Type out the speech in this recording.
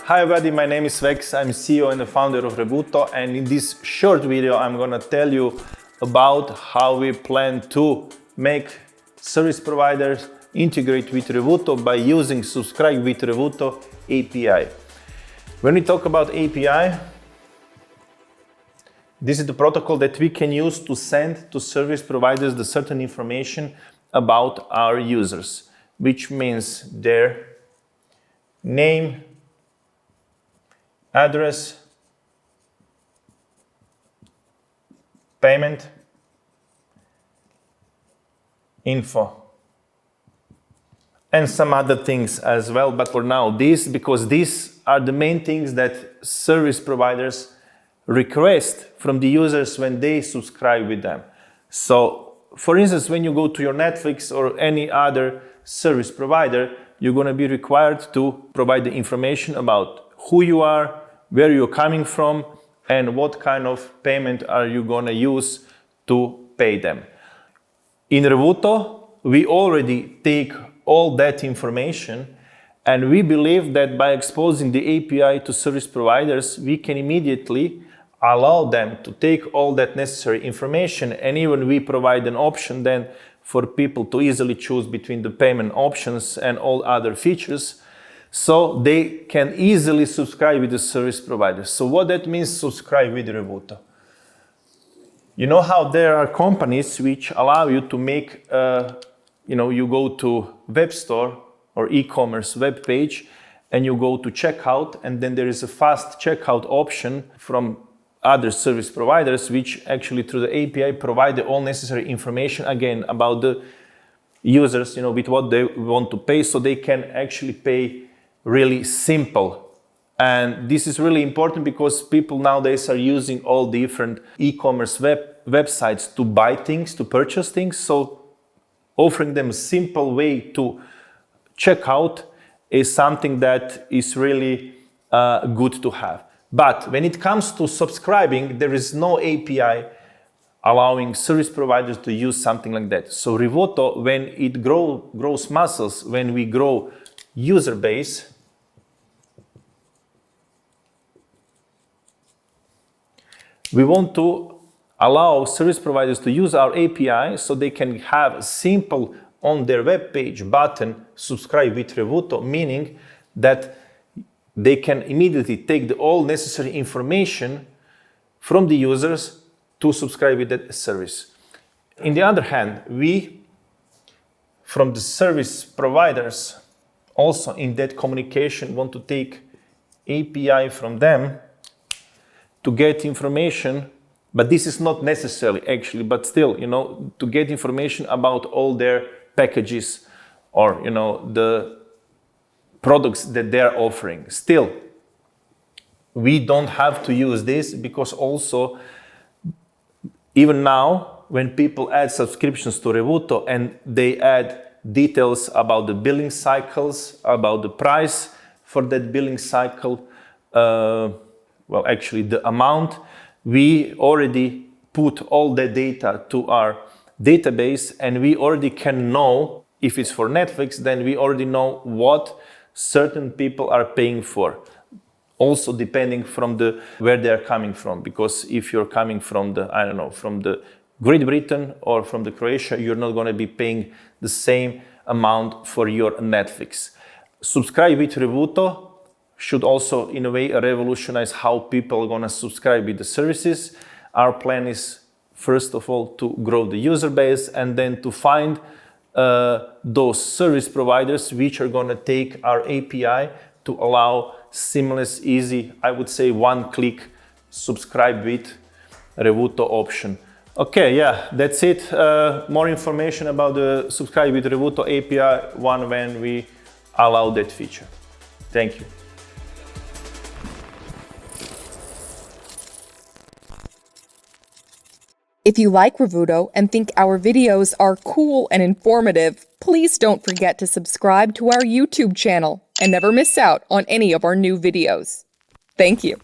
Hi everybody, my name is Vex, I'm CEO and the founder of Revuto, and in this short video I'm gonna tell you about how we plan to make service providers integrate with Revuto by using Subscribe with Revuto API. When we talk about API, this is the protocol that we can use to send to service providers the certain information about our users, which means their name, address, payment, info, and some other things as well. But for now, because these are the main things that service providers request from the users when they subscribe with them. So, for instance, when you go to your Netflix or any other service provider, you're going to be required to provide the information about who you are, where you're coming from, and what kind of payment are you going to use to pay them. In Revuto, we already take all that information, and we believe that by exposing the API to service providers, we can immediately allow them to take all that necessary information, and even we provide an option then for people to easily choose between the payment options and all other features, so they can easily subscribe with the service provider. So what that means, subscribe with Revuto? You know how there are companies which allow you to make, you go to web store or e-commerce web page and you go to checkout, and then there is a fast checkout option from other service providers which actually through the API provide all necessary information again about the users, with what they want to pay, so they can actually pay really simple. And this is really important because people nowadays are using all different e-commerce websites to buy things, to purchase things. So offering them a simple way to check out is something that is really good to have. But when it comes to subscribing, there is no API allowing service providers to use something like that. So Revuto, when it grows muscles, when we grow user base, we want to allow service providers to use our API so they can have a simple on their web page button, subscribe with Revuto, meaning that they can immediately take all necessary information from the users to subscribe with that service. On the other hand, we, from the service providers, also in that communication want to take API from them to get information, but this is not necessary actually, but still, to get information about all their packages or, the products that they're offering. Still, we don't have to use this because also, even now, when people add subscriptions to Revuto and they add details about the billing cycles, about the price for that billing cycle, actually the amount, we already put all the data to our database, and we already can know, if it's for Netflix, then we already know what certain people are paying for. Also depending from where they're coming from, because if you're coming from from the Great Britain or from the Croatia, you're not going to be paying the same amount for your Netflix. Subscribe with Revuto should also, in a way, revolutionize how people are going to subscribe with the services. Our plan is, first of all, to grow the user base and then to find those service providers which are going to take our API to allow seamless, easy, I would say one-click subscribe with Revuto option. Okay, yeah, that's it. More information about the subscribe with Revuto API when we allow that feature. Thank you. If you like Revuto and think our videos are cool and informative, please don't forget to subscribe to our YouTube channel and never miss out on any of our new videos. Thank you.